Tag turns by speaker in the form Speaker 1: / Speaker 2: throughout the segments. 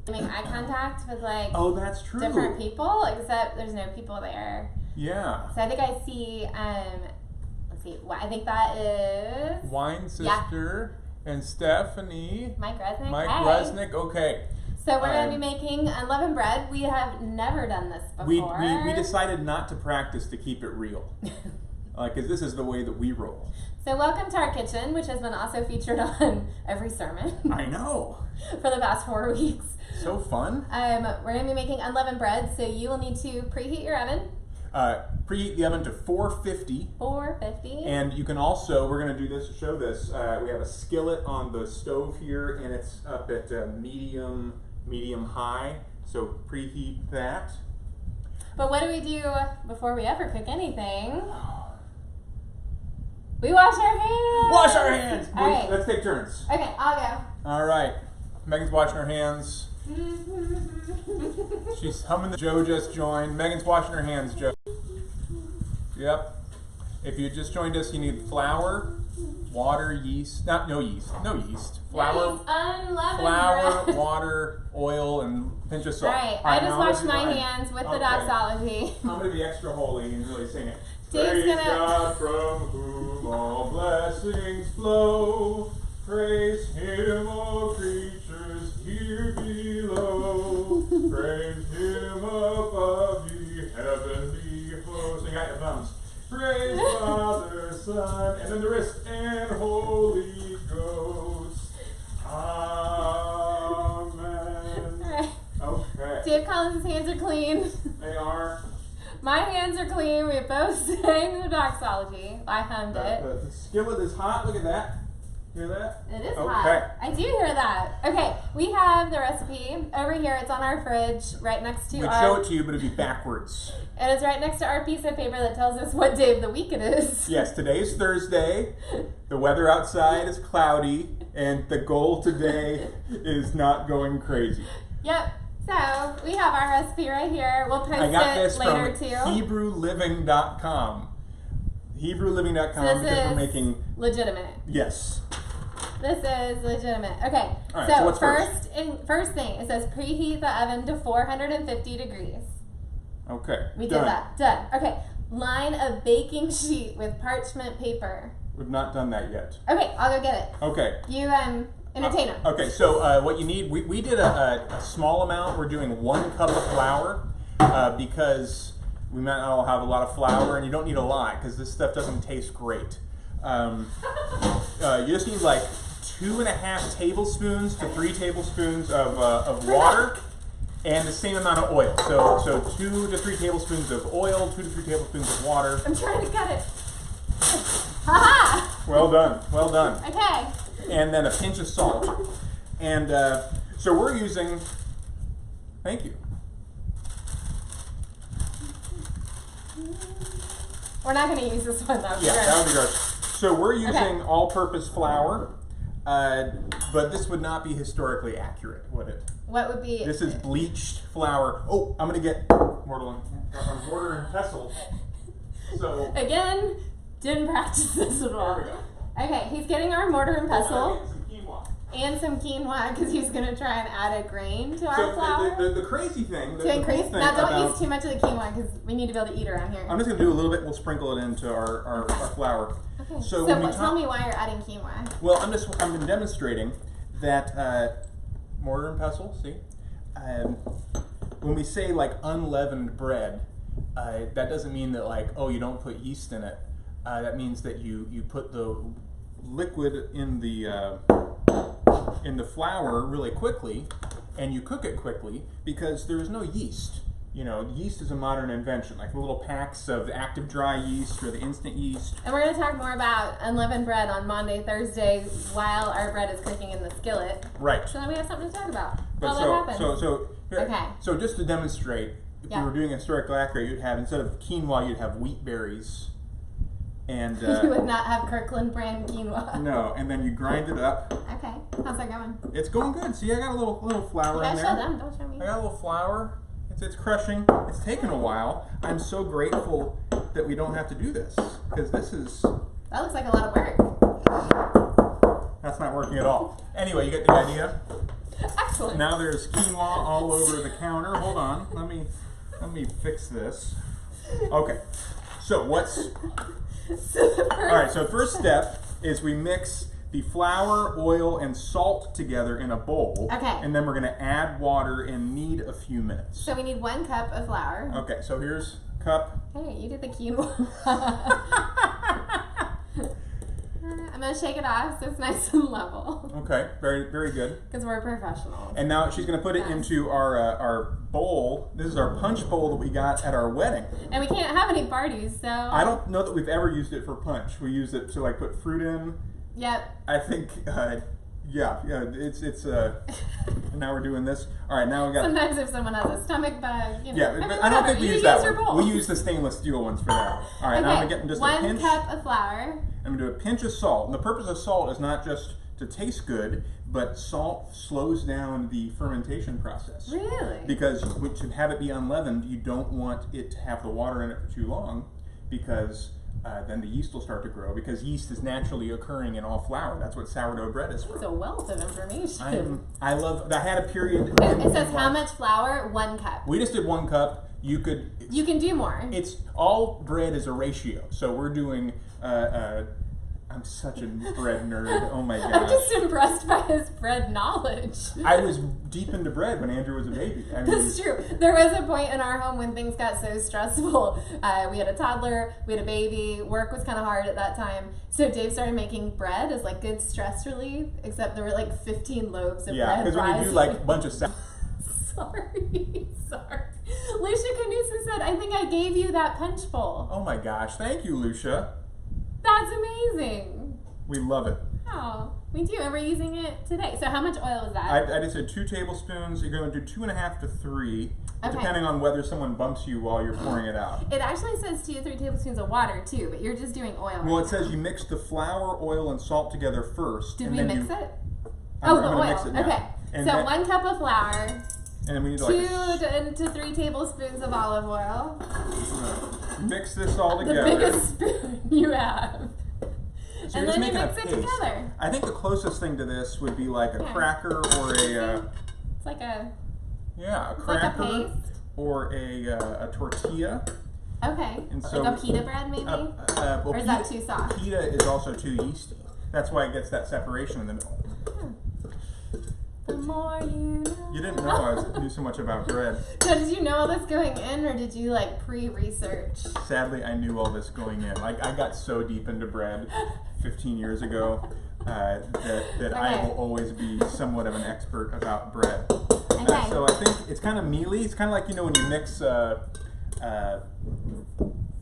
Speaker 1: make eye contact with like
Speaker 2: that's true.
Speaker 1: different people, except there's no people there.
Speaker 2: Yeah.
Speaker 1: So I think I see, let's see, I think that is...
Speaker 2: Wine Sister and Stephanie.
Speaker 1: Mike Resnick.
Speaker 2: Mike Resnick, okay.
Speaker 1: So we're going to be making unleavened bread. We have never done this before.
Speaker 2: We decided not to practice to keep it real. Because this is the way that we roll.
Speaker 1: So welcome to our kitchen, which has been also featured on every sermon.
Speaker 2: I know.
Speaker 1: For the past 4 weeks.
Speaker 2: So fun.
Speaker 1: We're going to be making unleavened bread, so you will need to preheat your oven.
Speaker 2: Preheat the oven to 450. 450. And you can also, we're going to do this, show this, we have a skillet on the stove here, and it's up at medium high, so preheat that.
Speaker 1: But what do we do before we ever cook anything? We wash our hands.
Speaker 2: Wash our hands.
Speaker 1: All right.
Speaker 2: Let's take turns.
Speaker 1: Okay, I'll go.
Speaker 2: All right. Megan's washing her hands. She's humming the Joe just joined. Megan's washing her hands, Joe. Yep. If you just joined us, you need flour, water, yeast. No yeast. Flour,
Speaker 1: bread.
Speaker 2: water, oil, and pinch of salt.
Speaker 1: All right. I just washed my hands with the doxology.
Speaker 2: I'm going to be extra holy and really sing it.
Speaker 1: Dave's
Speaker 2: Praise God from whom all blessings flow. Praise Him, all creatures here below. Praise Him above, ye heavenly hosts. Sing out your thumbs. Praise Father, Son, and then the wrist, and Holy Ghost. Amen.
Speaker 1: All right.
Speaker 2: Okay.
Speaker 1: Dave Collins' hands are clean.
Speaker 2: They are.
Speaker 1: My hands are clean. We both sang the doxology. I hummed it.
Speaker 2: The skillet is hot. Look at that. Hear that?
Speaker 1: It is hot. I do hear that. Okay, we have the recipe over here. It's on our fridge right next to
Speaker 2: We'd show it to you, but it'd be backwards.
Speaker 1: And it's right next to our piece of paper that tells us what day of the week it is.
Speaker 2: Yes, today's Thursday. The weather outside is cloudy, and the goal today is not going crazy.
Speaker 1: Yep. So we have our recipe right here. We'll post
Speaker 2: I got
Speaker 1: it
Speaker 2: this
Speaker 1: later
Speaker 2: from
Speaker 1: too.
Speaker 2: HebrewLiving.com. HebrewLiving.com
Speaker 1: So
Speaker 2: because we're making
Speaker 1: legitimate.
Speaker 2: Yes.
Speaker 1: This is legitimate. Okay.
Speaker 2: All right, so what's first?
Speaker 1: First thing, it says preheat the oven to 450 degrees.
Speaker 2: Okay.
Speaker 1: We did that. Done. Okay. Line a baking sheet with parchment paper.
Speaker 2: We've not done that yet.
Speaker 1: Okay, I'll go get it.
Speaker 2: Okay.
Speaker 1: You entertain them.
Speaker 2: Okay, so what you need, we did a small amount. We're doing 1 cup of flour because we might not all have a lot of flour, and you don't need a lot because this stuff doesn't taste great. You just need like 2.5 tablespoons to 3 tablespoons of water and the same amount of oil. So 2 to 3 tablespoons of oil, 2 to 3 tablespoons of water.
Speaker 1: I'm trying to cut it. Ha-ha!
Speaker 2: Well done, well done.
Speaker 1: Okay.
Speaker 2: And then a pinch of salt. And so we're using, thank you.
Speaker 1: We're not going to use this one though.
Speaker 2: Yeah, that would be gross. So we're using all-purpose flour, but this would not be historically accurate, would it?
Speaker 1: What would be?
Speaker 2: This is bleached flour. Oh, I'm going to get mortar and pestle. So
Speaker 1: again, didn't practice this at all.
Speaker 2: There we go.
Speaker 1: Okay, he's getting our mortar and pestle.
Speaker 2: Some quinoa.
Speaker 1: And some quinoa because he's going to try and add a grain to our flour.
Speaker 2: The crazy thing,
Speaker 1: to increase. Now don't use too much of the quinoa because we need to be able to eat around here.
Speaker 2: I'm just going to do a little bit. We'll sprinkle it into our flour.
Speaker 1: Okay.
Speaker 2: So
Speaker 1: tell me why you're adding quinoa.
Speaker 2: Well, I'm demonstrating that mortar and pestle. See, when we say like unleavened bread, that doesn't mean that like you don't put yeast in it. That means that you put the liquid in the flour really quickly, and you cook it quickly because there's no yeast. You know, yeast is a modern invention, like the little packs of active dry yeast or the instant yeast.
Speaker 1: And we're going to talk more about unleavened bread on Monday, Thursday, while our bread is cooking in the skillet.
Speaker 2: Right.
Speaker 1: So then we have something to talk about.
Speaker 2: But
Speaker 1: that happens.
Speaker 2: So just to demonstrate, if you were doing historically accurate, you'd have, instead of quinoa, you'd have wheat berries. And
Speaker 1: you would not have Kirkland brand quinoa.
Speaker 2: No, and then you grind it up.
Speaker 1: Okay. How's that going?
Speaker 2: It's going good. See, I got a little flour in there.
Speaker 1: Show them. Don't show me.
Speaker 2: I got a little flour. It's crushing. It's taken a while. I'm so grateful that we don't have to do this because this is.
Speaker 1: That looks like a lot of work.
Speaker 2: That's not working at all. Anyway, you get the idea.
Speaker 1: Excellent.
Speaker 2: Now there's quinoa all over the counter. Hold on. Let me fix this. Okay. So what's... All right, so first step is we mix the flour, oil, and salt together in a bowl.
Speaker 1: Okay.
Speaker 2: And then we're going to add water and knead a few minutes.
Speaker 1: So we need 1 cup of flour.
Speaker 2: Okay, so here's a cup.
Speaker 1: Hey, you did the quinoa. I'm going to shake it off so it's nice and level.
Speaker 2: Okay, very, very good.
Speaker 1: Because we're professionals.
Speaker 2: And now she's going to put it into our bowl. This is our punch bowl that we got at our wedding.
Speaker 1: And we can't have any parties, so...
Speaker 2: I don't know that we've ever used it for punch. We use it to like put fruit in.
Speaker 1: Yep.
Speaker 2: I think, yeah, it's now we're doing this. All right, now we got...
Speaker 1: Sometimes if someone has a stomach bug, you know.
Speaker 2: Yeah,
Speaker 1: I mean,
Speaker 2: but I don't think we
Speaker 1: you
Speaker 2: use that
Speaker 1: your
Speaker 2: one.
Speaker 1: bowl.
Speaker 2: We use the stainless steel ones for that. All right, now I'm going to get just a
Speaker 1: 1
Speaker 2: pinch.
Speaker 1: cup of flour.
Speaker 2: I'm going to do a pinch of salt. And the purpose of salt is not just to taste good, but salt slows down the fermentation process.
Speaker 1: Really?
Speaker 2: Because to have it be unleavened, you don't want it to have the water in it for too long, because then the yeast will start to grow, because yeast is naturally occurring in all flour. That's what sourdough bread is
Speaker 1: It's
Speaker 2: for.
Speaker 1: a wealth of information.
Speaker 2: I had a period.
Speaker 1: It says how much flour? 1 cup.
Speaker 2: We just did 1 cup. You
Speaker 1: can do more.
Speaker 2: It's all bread is a ratio. So we're doing. I'm such a bread nerd. Oh my gosh.
Speaker 1: I'm just impressed by his bread knowledge.
Speaker 2: I was deep into bread when Andrew was a baby. I mean,
Speaker 1: That's true. There was a point in our home when things got so stressful. We had a toddler, we had a baby, work was kind of hard at that time. So Dave started making bread as like good stress relief, except there were like 15 loaves of bread.
Speaker 2: Yeah, because when you do like a bunch of stuff.
Speaker 1: Sorry. Lucia Knudsen said, I think I gave you that punch bowl.
Speaker 2: Oh my gosh, thank you, Lucia.
Speaker 1: That's amazing.
Speaker 2: We love it.
Speaker 1: Oh, we do, and we're using it today. So how much oil is that?
Speaker 2: I just said 2 tablespoons. You're going to do 2.5 to 3,
Speaker 1: Okay.
Speaker 2: depending on whether someone bumps you while you're pouring it out.
Speaker 1: It actually says 2 to 3 tablespoons of water too, but you're just doing oil.
Speaker 2: Well,
Speaker 1: right
Speaker 2: it says you mix the flour, oil, and salt together first.
Speaker 1: Did
Speaker 2: and
Speaker 1: we
Speaker 2: then
Speaker 1: mix it?
Speaker 2: I'm
Speaker 1: The
Speaker 2: gonna
Speaker 1: oil.
Speaker 2: mix it now.
Speaker 1: Okay.
Speaker 2: And
Speaker 1: So
Speaker 2: then,
Speaker 1: 1 cup of flour,
Speaker 2: and then we need
Speaker 1: 2 to 3 tablespoons of olive oil.
Speaker 2: mix this all
Speaker 1: The
Speaker 2: together.
Speaker 1: biggest spoon you have.
Speaker 2: So
Speaker 1: And
Speaker 2: you're just
Speaker 1: then you
Speaker 2: making a
Speaker 1: mix it
Speaker 2: paste.
Speaker 1: together.
Speaker 2: I think the closest thing to this would be like a
Speaker 1: Yeah.
Speaker 2: cracker or a
Speaker 1: It's like a
Speaker 2: cracker
Speaker 1: paste.
Speaker 2: or a tortilla.
Speaker 1: Okay.
Speaker 2: And so-
Speaker 1: like a pita bread maybe?
Speaker 2: Well,
Speaker 1: Or is that too soft?
Speaker 2: Pita is also too yeasty. That's why it gets that separation in the middle.
Speaker 1: The more you know.
Speaker 2: You didn't know I knew so much about bread.
Speaker 1: So did you know all this going in, or did you like pre-research?
Speaker 2: Sadly, I knew all this going in. Like, I got so deep into bread 15 years ago that I
Speaker 1: Okay.
Speaker 2: will always be somewhat of an expert about bread.
Speaker 1: Okay.
Speaker 2: So I think it's kind of mealy. It's kind of like, when you mix,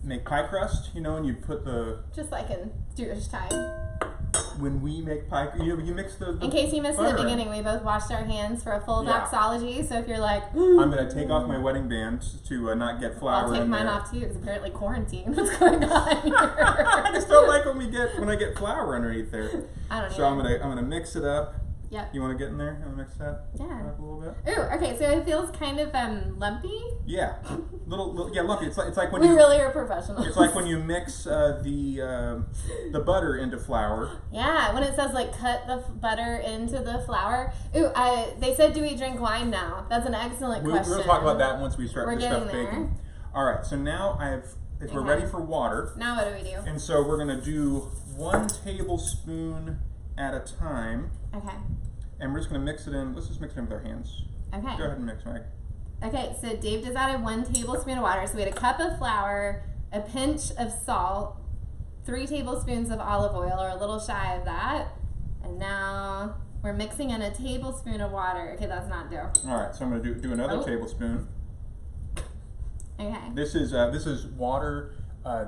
Speaker 2: make pie crust, and you put the...
Speaker 1: Just like in Jewish time.
Speaker 2: When we make pie, you mix the
Speaker 1: In case you missed
Speaker 2: butter
Speaker 1: the
Speaker 2: in.
Speaker 1: beginning, we both washed our hands for a full
Speaker 2: Yeah.
Speaker 1: doxology. So if you're like,
Speaker 2: I'm going to take off my wedding band to not get flour
Speaker 1: I'll take
Speaker 2: in
Speaker 1: mine
Speaker 2: there.
Speaker 1: off too, because apparently quarantine. What's going on here?
Speaker 2: I just don't like when I get flour underneath there.
Speaker 1: I don't know.
Speaker 2: So I'm gonna mix it up.
Speaker 1: Yep.
Speaker 2: You want to get in there? You want to mix that
Speaker 1: Yeah.
Speaker 2: up a little bit?
Speaker 1: Ooh, okay, so it feels kind of lumpy.
Speaker 2: Yeah, little yeah, lumpy. It's like when
Speaker 1: We
Speaker 2: you
Speaker 1: really are professionals.
Speaker 2: it's like when you mix the butter into flour.
Speaker 1: Yeah, when it says like cut the butter into the flour. Ooh, they said, do we drink wine now? That's an excellent question.
Speaker 2: We'll talk about that once we start
Speaker 1: We're
Speaker 2: this stuff
Speaker 1: getting there.
Speaker 2: baking. All right, so now we're
Speaker 1: Okay.
Speaker 2: ready for water,
Speaker 1: Now what do we do?
Speaker 2: and so we're gonna do 1 tablespoon at a time,
Speaker 1: Okay.
Speaker 2: and we're just gonna mix it in. Let's just mix it in with our hands.
Speaker 1: Okay.
Speaker 2: Go ahead and mix, Meg.
Speaker 1: Okay, so Dave just added 1 tablespoon of water. So we had a cup of flour, a pinch of salt, 3 tablespoons of olive oil, or a little shy of that. And now we're mixing in a tablespoon of water. Okay, that's not dough.
Speaker 2: All right, so I'm gonna do another
Speaker 1: Oh.
Speaker 2: tablespoon.
Speaker 1: Okay.
Speaker 2: This is water.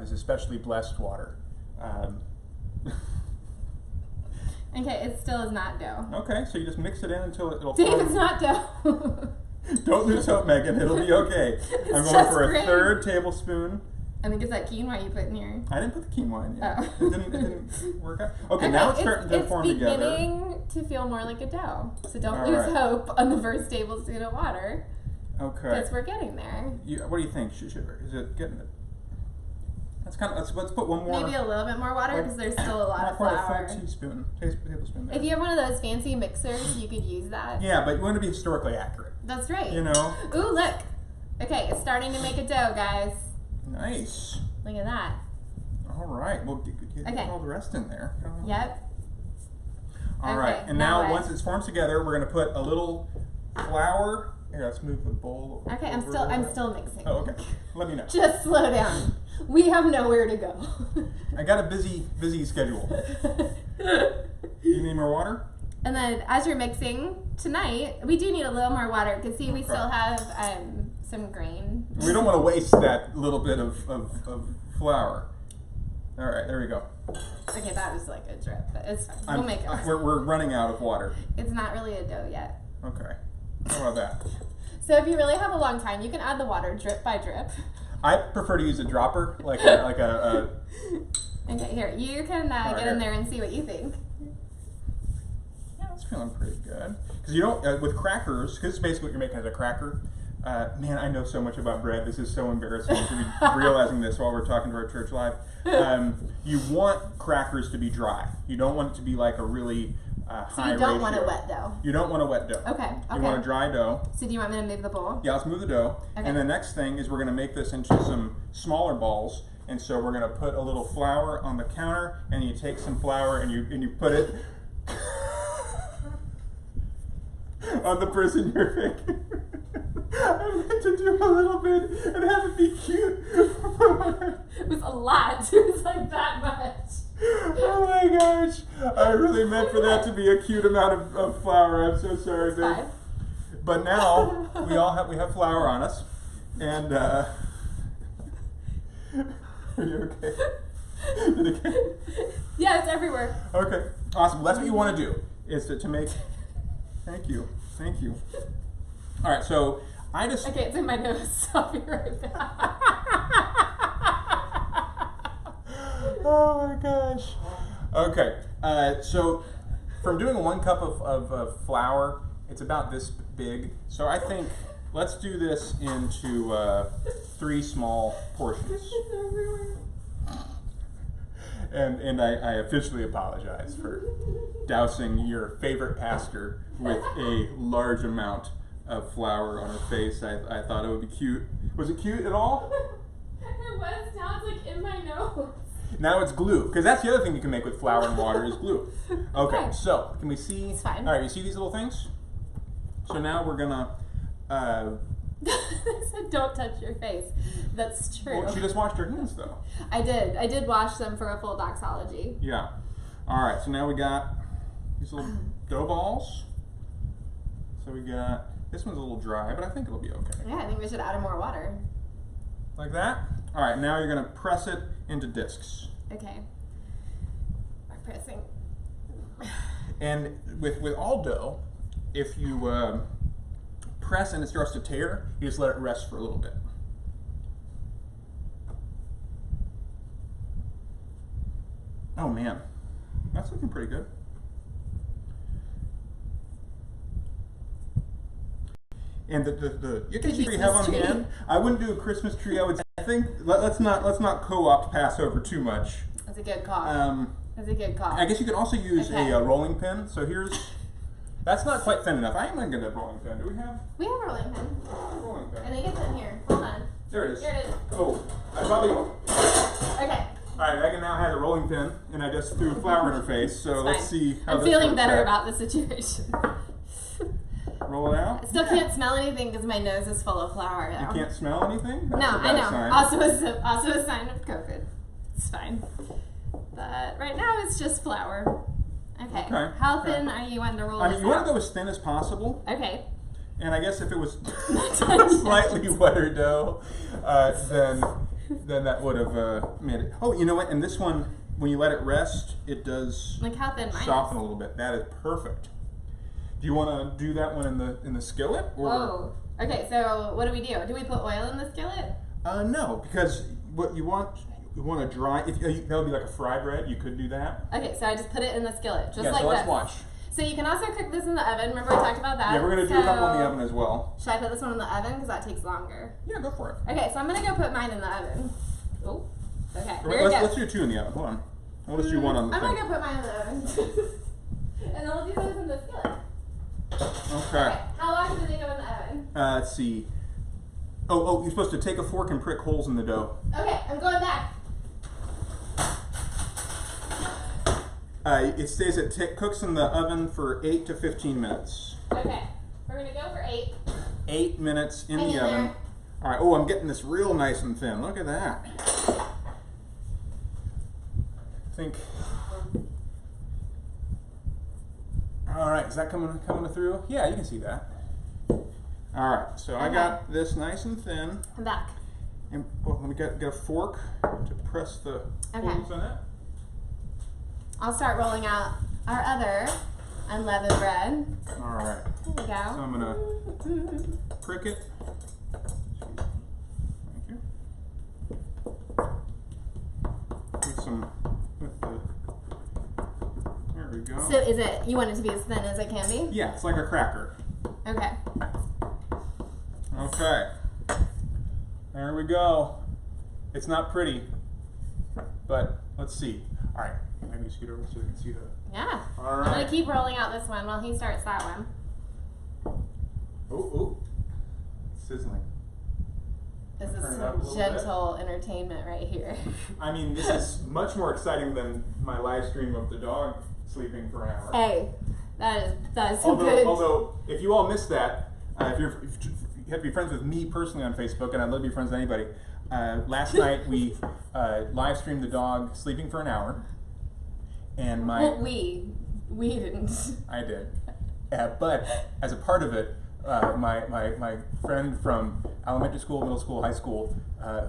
Speaker 2: This is specially blessed water.
Speaker 1: Okay, it still is not dough.
Speaker 2: Okay, so you just mix it in until it'll
Speaker 1: Dave,
Speaker 2: form.
Speaker 1: it's not dough.
Speaker 2: Don't lose hope, Megan. It'll be okay. I'm going
Speaker 1: just
Speaker 2: for a
Speaker 1: grain.
Speaker 2: 3rd tablespoon.
Speaker 1: I think it's that quinoa you put in here.
Speaker 2: I didn't put the quinoa in yet.
Speaker 1: Oh.
Speaker 2: It didn't work out. Okay, now it's starting to form
Speaker 1: It's
Speaker 2: together.
Speaker 1: beginning to feel more like a dough. So don't
Speaker 2: All
Speaker 1: lose
Speaker 2: right.
Speaker 1: hope on the first tablespoon of water,
Speaker 2: Okay.
Speaker 1: because we're getting there.
Speaker 2: What do you think? Is it getting it? That's kind of, let's put one more.
Speaker 1: Maybe a little bit more water because there's still a lot of flour.
Speaker 2: A full tablespoon there.
Speaker 1: If you have one of those fancy mixers, you could use that.
Speaker 2: Yeah, but you want to be historically accurate.
Speaker 1: That's right.
Speaker 2: You know?
Speaker 1: Ooh, look. Okay, it's starting to make a dough, guys.
Speaker 2: Nice.
Speaker 1: Look at that.
Speaker 2: All right. Well, get all the rest in there.
Speaker 1: Yep.
Speaker 2: All right. And now once it's formed together, we're going to put a little flour. Here, let's move the bowl.
Speaker 1: Okay, I'm still mixing.
Speaker 2: Oh, okay. Let me know.
Speaker 1: Just slow down. We have nowhere to go.
Speaker 2: I got a busy schedule. You need more water?
Speaker 1: And then as you're mixing tonight, we do need a little more water because see, we still have some grain.
Speaker 2: We don't want to waste that little bit of flour. All right, there we go.
Speaker 1: Okay, that was like a drip, but it's fine. We'll make it.
Speaker 2: We're running out of water.
Speaker 1: It's not really a dough yet.
Speaker 2: Okay. How about that?
Speaker 1: So if you really have a long time, you can add the water drip by drip.
Speaker 2: I prefer to use a dropper, like a
Speaker 1: Okay, here, you can get in there and see what you think.
Speaker 2: Yeah, it's feeling pretty good. Because you don't, with crackers, because it's basically what you're making as a cracker. Man, I know so much about bread. This is so embarrassing to be realizing this while we're talking to our church live. You want crackers to be dry. You don't want it to be like a really high ratio.
Speaker 1: So you don't want a wet dough?
Speaker 2: You don't want a wet dough.
Speaker 1: Okay.
Speaker 2: You want a dry dough.
Speaker 1: So do you want me to move the bowl?
Speaker 2: Yeah, let's move the dough.
Speaker 1: Okay.
Speaker 2: And the next thing is we're going to make this into some smaller balls. And so we're going to put a little flour on the counter, and you take some flour and you put it on the person you're picking. I meant to do a little bit and have it be cute.
Speaker 1: It was a lot. It was like that much.
Speaker 2: Oh my gosh. I really meant for that to be a cute amount of flour. I'm so sorry, babe.
Speaker 1: Fine.
Speaker 2: But now we have flour on us. And are you okay? Did it get...
Speaker 1: Yeah, it's everywhere.
Speaker 2: Okay. Awesome. Well, that's what you want to do, is to make... Thank you. All right, so I just...
Speaker 1: Okay, it's in my nose, so I'll be right back.
Speaker 2: Oh my gosh. Okay, so from doing 1 cup of flour, it's about this big. So I think let's do this into 3 small portions. And I officially apologize for dousing your favorite pastor with a large amount of flour on her face. I thought it would be cute. Was it cute at all?
Speaker 1: It was. Now it's like in my nose.
Speaker 2: Now it's glue, because that's the other thing you can make with flour and water is glue. Okay, so can we see?
Speaker 1: It's fine.
Speaker 2: All right, you see these little things? So now we're gonna.
Speaker 1: I said, don't touch your face. That's true.
Speaker 2: Well, she just washed her hands though.
Speaker 1: I did wash them for a full doxology.
Speaker 2: Yeah. All right, so now we got these little dough balls. So we got, this one's a little dry, but I think it'll be okay.
Speaker 1: Yeah, I think we should add more water.
Speaker 2: Like that? All right, now you're gonna press it into discs.
Speaker 1: Okay. I'm pressing.
Speaker 2: And with all dough, if you press and it starts to tear, you just let it rest for a little bit. Oh man, that's looking pretty good. And the you can see what you have on the end. I wouldn't do a Christmas tree. I think let's not co-opt Passover too much.
Speaker 1: That's a good call. That's a good call.
Speaker 2: I guess you could also use a rolling pin. So that's not quite thin enough. I am gonna get a rolling pin. Do we have?
Speaker 1: We have a rolling pin.
Speaker 2: Rolling pin.
Speaker 1: I think it's in here. Hold on.
Speaker 2: There it is.
Speaker 1: Here it is.
Speaker 2: Oh, I probably.
Speaker 1: Okay.
Speaker 2: All right, Megan now has a rolling pin, and I just threw flour in her face. So let's see how
Speaker 1: I'm feeling better about the situation.
Speaker 2: Roll it out.
Speaker 1: I still can't smell anything because my nose is full of flour. Though.
Speaker 2: You can't smell anything? That's
Speaker 1: no,
Speaker 2: a bad
Speaker 1: I know.
Speaker 2: sign.
Speaker 1: Also a sign of COVID. It's fine. But right now it's just flour. Okay. How thin are you wanting to roll this
Speaker 2: you want
Speaker 1: out?
Speaker 2: to go as thin as possible.
Speaker 1: Okay.
Speaker 2: And I guess if it was slightly wetter dough, then that would have made it. Oh, you know what? And this one, when you let it rest, it does
Speaker 1: like how thin
Speaker 2: soften a little bit. That is perfect. Do you want to do that one in the skillet? Or?
Speaker 1: Whoa. Okay, so what do we do? Do we put oil in the skillet?
Speaker 2: No, because what you want to dry. If that would be like a fry bread, you could do that.
Speaker 1: Okay, so I just put it in the skillet, just like
Speaker 2: so let's
Speaker 1: this.
Speaker 2: watch.
Speaker 1: So you can also cook this in the oven. Remember we talked about that?
Speaker 2: Yeah, we're going to do a couple in the oven as well.
Speaker 1: Should I put this one in the oven? Because that takes longer.
Speaker 2: Yeah, go for it.
Speaker 1: Okay, so I'm going to go put mine in the oven. Oh, Okay,
Speaker 2: Let's do 2 in the oven. Hold on. We'll just do 1 on the
Speaker 1: I'm
Speaker 2: thing.
Speaker 1: not going to put mine in the oven. And then we'll do those in the skillet.
Speaker 2: Okay.
Speaker 1: How long do they go in the oven?
Speaker 2: Let's see. Oh, you're supposed to take a fork and prick holes in the dough.
Speaker 1: Okay, I'm going back.
Speaker 2: It stays cooks in the oven for 8 to 15 minutes.
Speaker 1: Okay, we're going to go for 8.
Speaker 2: 8 minutes in
Speaker 1: Hang
Speaker 2: the
Speaker 1: in
Speaker 2: oven.
Speaker 1: there.
Speaker 2: All right. Oh, I'm getting this real nice and thin. Look at that. I think. All right. Is that coming through? Yeah, you can see that. All right. So I got this nice and thin.
Speaker 1: I'm back.
Speaker 2: And let me get a fork to press the holes in it.
Speaker 1: I'll start rolling out our other unleavened bread.
Speaker 2: All right.
Speaker 1: There we go.
Speaker 2: So I'm gonna prick it. Thank you. There we go.
Speaker 1: So is it, you want it to be as thin as it can be?
Speaker 2: Yeah, it's like a cracker.
Speaker 1: Okay.
Speaker 2: Okay. There we go. It's not pretty, but let's see. All right. Maybe scoot over so you can see the.
Speaker 1: Yeah.
Speaker 2: All right.
Speaker 1: I'm going to keep rolling out this one while he starts that one.
Speaker 2: Oh. Sizzling.
Speaker 1: This is
Speaker 2: Turn it up a
Speaker 1: some
Speaker 2: little
Speaker 1: gentle entertainment right here.
Speaker 2: I mean, this is much more exciting than my live stream of the dog sleeping for an hour.
Speaker 1: Hey, that is so good.
Speaker 2: Although, if you all missed that, if you have to be friends with me personally on Facebook, and I'd love to be friends with anybody. Last night we live streamed the dog sleeping for an hour, and
Speaker 1: Well, we didn't.
Speaker 2: I did, but as a part of it, my friend from elementary school, middle school, high school,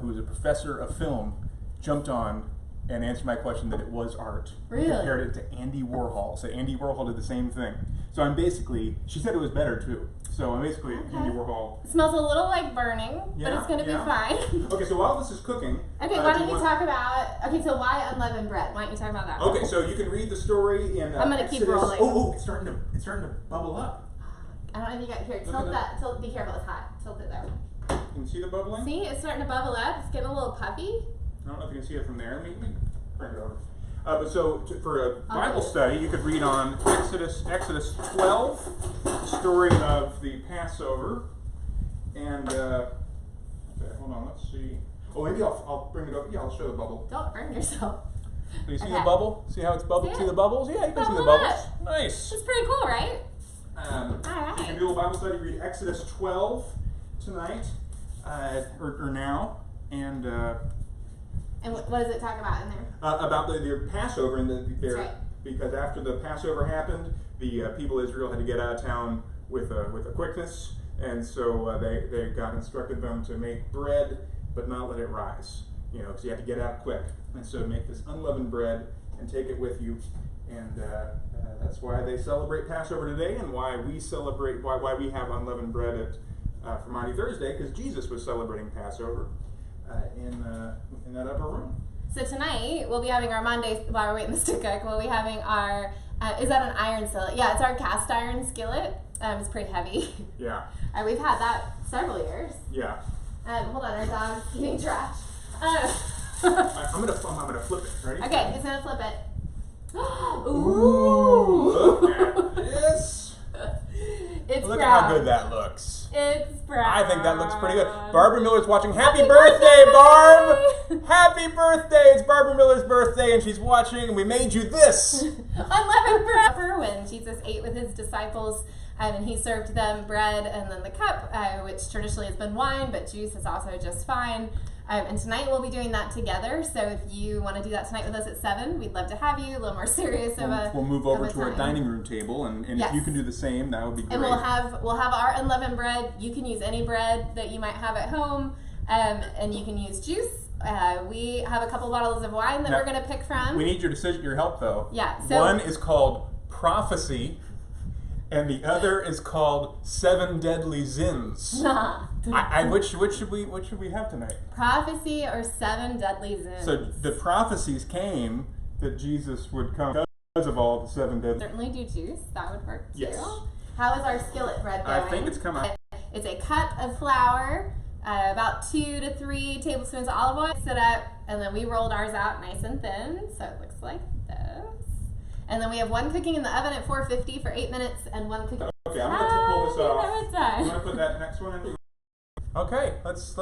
Speaker 2: who was a professor of film, jumped on and answered my question that it was art.
Speaker 1: Really?
Speaker 2: Compared it to Andy Warhol. So Andy Warhol did the same thing. So I'm basically, she said it was better too. So I'm basically Andy Warhol.
Speaker 1: It smells a little like burning, but it's going to be fine.
Speaker 2: Okay, so while this is cooking.
Speaker 1: Okay, why don't you talk about, so why unleavened bread? Why don't you talk about that?
Speaker 2: Okay, so you can read the story in
Speaker 1: I'm going to keep rolling.
Speaker 2: Oh, it's starting to bubble up.
Speaker 1: I don't know if you got here. Be careful, it's hot. Tilt it there.
Speaker 2: Can you see the bubbling?
Speaker 1: See, it's starting to bubble up. It's getting a little puffy.
Speaker 2: I don't know if you can see it from there. Let me bring it over. But for a Bible study, you could read on Exodus 12, the story of the Passover. And, okay, hold on, let's see. Oh, maybe I'll bring it up. Yeah, I'll show the bubble.
Speaker 1: Don't burn yourself.
Speaker 2: So you see the bubble? See how it's bubbled? See the bubbles? Yeah, you can see the
Speaker 1: Bubble
Speaker 2: bubbles.
Speaker 1: up.
Speaker 2: Nice.
Speaker 1: It's pretty cool, right?
Speaker 2: You can do a Bible study, read Exodus 12 tonight, or now, and
Speaker 1: what does it talk about in there?
Speaker 2: about the Passover, and
Speaker 1: right.
Speaker 2: because after the Passover happened, the people of Israel had to get out of town with a quickness, and so they got instructed them to make bread, but not let it rise, because you had to get out quick, and so make this unleavened bread and take it with you. And that's why they celebrate Passover today, and why we celebrate, why we have unleavened bread for Maundy Thursday, because Jesus was celebrating Passover in that upper room.
Speaker 1: So tonight we'll be having our Monday while we're waiting this to cook. We'll be having our is that an iron skillet? Yeah, it's our cast iron skillet. It's pretty heavy.
Speaker 2: Yeah.
Speaker 1: We've had that several years.
Speaker 2: Yeah.
Speaker 1: Hold on, our dog's eating trash.
Speaker 2: I'm gonna flip it. Ready?
Speaker 1: Okay, he's gonna flip it.
Speaker 2: Ooh! Look at this! Look at how good that looks.
Speaker 1: It's brown.
Speaker 2: I think that looks pretty good. Barbara Miller's watching. Happy birthday, Barb! Happy birthday! It's Barbara Miller's birthday, and she's watching, and we made you this!
Speaker 1: Unleavened bread. When Jesus ate with his disciples, and he served them bread and then the cup, which traditionally has been wine, but juice is also just fine. And tonight we'll be doing that together. So if you want to do that tonight with us at 7, we'd love to have you. A little more serious
Speaker 2: We'll move over to our dining room table, and yes. If you can do the same, that would be great.
Speaker 1: And we'll have our unleavened bread. You can use any bread that you might have at home, and you can use juice. We have a couple bottles of wine that we're going to pick from.
Speaker 2: We need your help, though.
Speaker 1: Yeah. So
Speaker 2: one is called Prophecy, and the other is called 7 Deadly Sins. Which should we have tonight?
Speaker 1: Prophecy or 7 Deadly Sins.
Speaker 2: So the prophecies came that Jesus would come because of all the 7 deadly.
Speaker 1: Certainly do juice. That would work too.
Speaker 2: Yes.
Speaker 1: How is our skillet bread going?
Speaker 2: I think it's come out.
Speaker 1: It's a cup of flour, about 2 to 3 tablespoons of olive oil. Mix it up, and then we rolled ours out nice and thin, so it looks like this. And then we have one cooking in the oven at 450 for 8 minutes, and one cooking.
Speaker 2: Okay, I'm going to pull this off.
Speaker 1: You know it's done.
Speaker 2: I'm going to put that next one in. Okay, let's